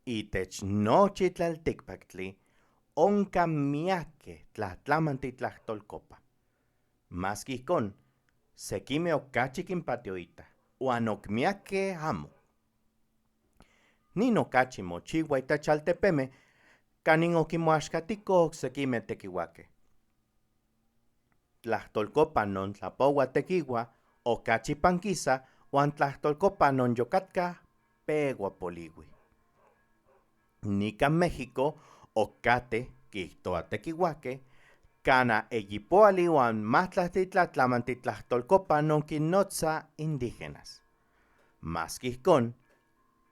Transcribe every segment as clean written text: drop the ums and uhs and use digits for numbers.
itech nochi tlaltikpaktli onka miakeh tlahtlamantli tlahtolkopa. Maski ijkon, sekimeh okachi kinpatioitah, uan ok miakeh amo. Nin okachi mochiua itech altepemeh kanin okimoaxkatikoh oksekimeh tekiuakeh. Tlahtolkopa non tlapoua tekiua okachi pankisa uan tlahtolkopa non yokatkah peua poliui. Nikan México okateh kihtoa tekiuakeh kana eyipoali uan mahtlahtli tlatlamantli tlahtolkopa non kinnotza indígenas. Maski ijkon,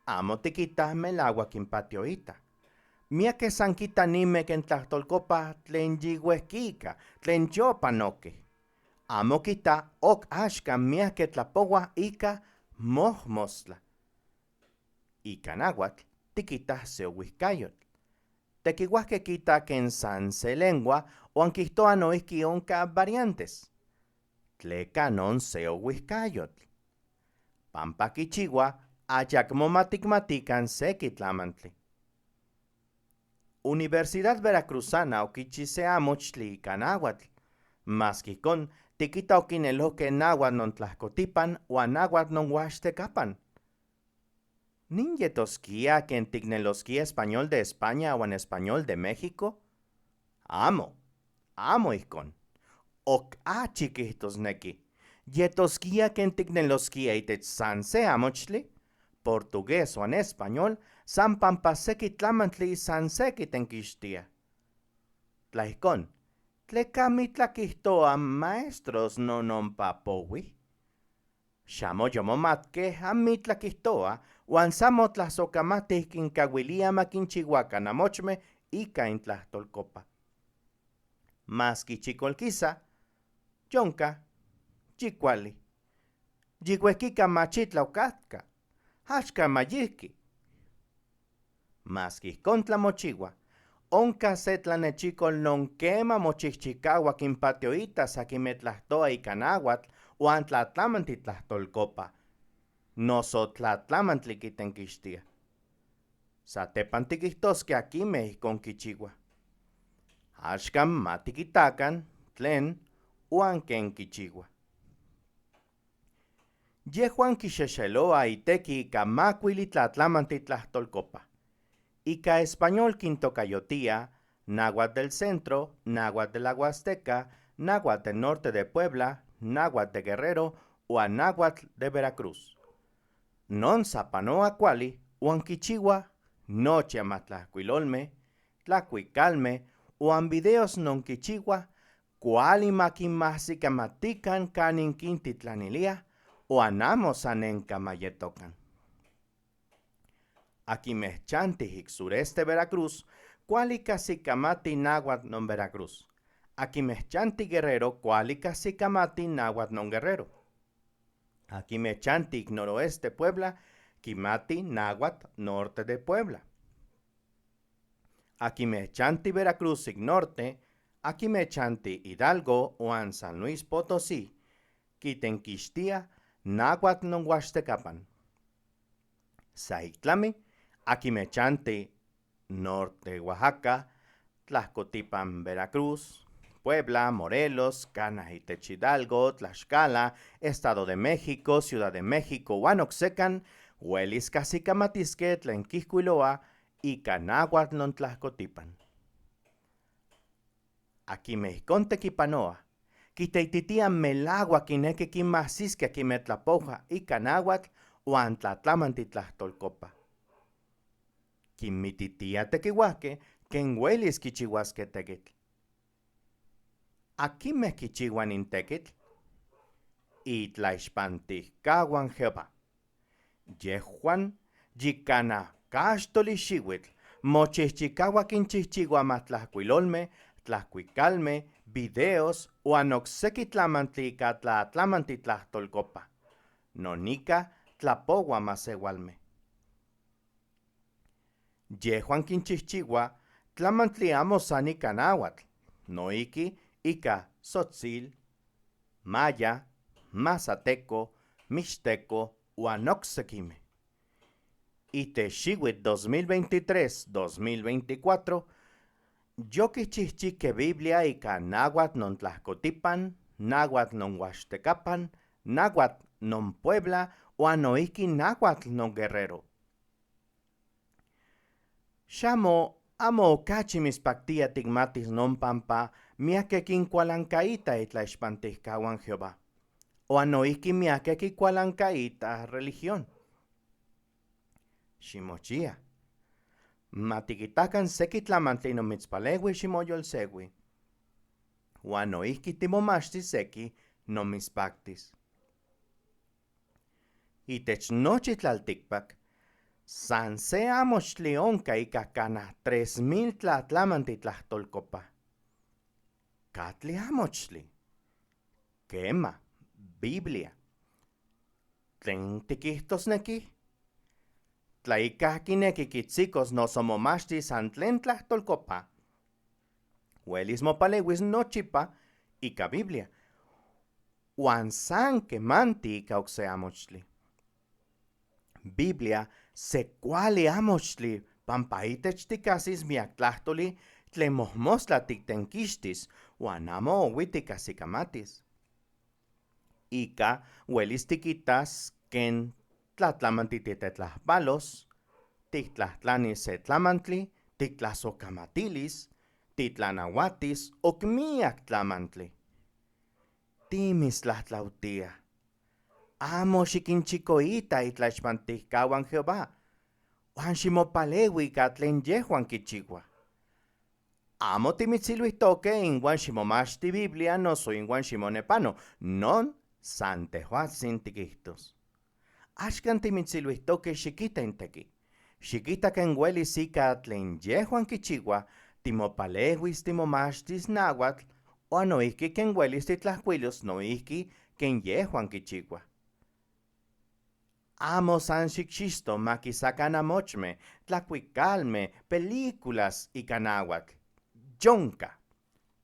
amo tikitah melauak kinpatioitah. Miakeh san kitah nimeh ken tlahtolkopa tlen yiuehkika, tlen yopanokeh. Amo kitah ok axkan miakeh tlapouah ika mohmostla. Ika nahuatl tikitah se ouihkayotl. Tekiuahkeh kitah ken san se lengua uan kihtoa noihki onka variantes. Tleka non se ouihkayotl. Pampa kichiua ayakmo matikmatikan seki tlamantli. Universidad Veracruzana okichi se amochtli ika nahuatl. Maski ijkon, tikita okinelohkeh nahuatl non tlahkotipan uan nahuatl non huaxtekapan. ¿Nin yetoskia ken tikneloskia español de España uan español de México? Amo ijkon. Ok achi kihtosneki. Yetoskia ken tikneloskia itech san se amochtli, portugués uan español, san pampa seki tlamantli san seki tenkixtia. Tla ijkon, tleka mitla kihtoa maestros non ompa powih? Xamo yomomatkeh amitla kihtoa uan san motlasokamatih kinkauilia makinchiuakan amochmeh ika intlahtolkopa. Maski chikolkisa, yonka, yikuali. Yiuehkika machitla okatka, axkan mayihki. Maski ijkon tlamochiua, onka se tlanechikol non kema mochihchikaua kinpatioitas akinmeh tlahtoa ika nahuatl uan tlatlamantli tlahtolkopa. Noso tlatlamantli kitenkixtia. Satepan tikihtoskeh akinmeh ijkon kichiuah. Axkan matikitakan tlen uan ken kichiuah. Yehuan kixexeloa iteki ika makuili tlatlamantli tlahtolkopa. Ika español kintokayotia náhuatl del centro, náhuatl de la Huasteca, náhuatl del norte de Puebla, náhuatl de Guerrero uan náhuatl de Veracruz. Non sapanoa kuali uan kichiua nochi amatlahkuilolmeh, tlakuikalmeh uan videos non kichiua kuali makinmahsikamatikan kanin kintitlaniliah uan amo sanenka mayetokan. Akinmeh chantih ik sureste Veracruz kuali kahsikamatih náhuatl non Veracruz. Akinmeh chantih Guerrero kuali kahsikamatih náhuatl non Guerrero. Akinmeh chantih ik noroeste Puebla kimatih náhuatl norte de Puebla. Akinmeh chantih Veracruz ik norte, akinmeh chantih Hidalgo uan San Luis Potosí kitenkixtiah náhuatl non Huaxtecapan. Sa ik tlami, akinmeh chantih norte Oaxaca, tlahkotipan Veracruz, Puebla, Morelos, kanah itech Hidalgo, Tlaxcala, Estado de México, Ciudad de México uan oksekan uelis kahsikamatiskeh tlen kihkuiloa ika náhuatl non tlahkotipan. Akinmeh ijkon tekipanoah, kiteititiah melauak kinekih kinmahsiskeh akinmeh tlapouah ika náhuatl uan tlatlamantli tlahtolkopa. Kinmititiah tekiuahkeh ken uelis kichiuaskeh tekitl. Akinmeh kichiuah nin tekitl? Itlaixpantihkauan Jehová. Yehuan yikanah kaxtoli xiuitl mochihchikauah kinchihchiuah matlahkuilolmeh, tlahkuikalmeh, videos uan okseki tlamantli ika tlatlamantli tlahtolkopa. Non ika tlapouah maseualmeh. Yehuan kinchihchiuah tlamantli amo san ika náhuatl, noihki ika tzotzil, maya, mazateco, mixteco uan oksekimeh. ite xiuitl 2023-2024, yoquichihchique Biblia ika náhuatl non Tlajcotipan, náhuatl non Huaxtecapan, náhuatl non Puebla, uan noihki náhuatl non Guerrero. Xamo amo okachi mispaktia tigmatis non pampa miakeh kinkualankaita itlaixpantihkauan Jehová. Uan noihki miakeh kikualankaita religión. Ximochia. Matikitakan seki tlamantli non mitzpaleui ximoyolseui. Uan noihki timomachtis seki non mitzpaktis. Itech nochi tlaltikpak, san se amochtli onka ika kanah 3000 tlatlamantli tlahtolkopa. Katli amochtli. Kema, Biblia. Tlen tikihtosneki? Tlaikahkineki kitsikos noso momachtis san tlen tlahtolkopa. Uelis mopaleuis nochipa ika Biblia. Uan san kemanti ika okse amochtli. Biblia se kuali amochtli pampa itech tikasis miak tlahtoli tlen mohmostla tiktenkixtis uan amo oui tikajsikamatis. Ika uelis tikitas ken tlatlamanti titetlahpalos, tiktlahtlanis se tlamantli, tiktlasokamatilis, titlanauatis ok miak tlamantli. Timistlahtlautia. Amo xikinchikoita itlaixpantihkauan Jehová, uan ximopaleui ika tlen yehuan kichiua. Amo timitziluihtoke inwan ximomachti Biblia noso inwan ximonepano, non san tehuatzin tikihtos. Axkan timitziluihtoke xikita inteki. Xikita ken uelis ika tlen yehuan kichiua, timopaleuis timomachtis náhuatl, uan noihki ken uelis titlahkuilos noihki ken yehuan kichiua. Amo san xikxisto makisakan amochme, tlakuikalme, películas ika náhuatl. Yonka.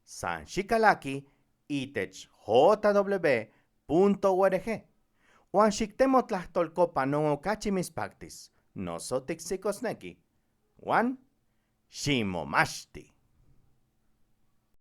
San xikalaki itech jw.org. Uan xiktemo tlahtolkopa non okachi mispaktis, noso tiksikosneki. Uan ximomachti.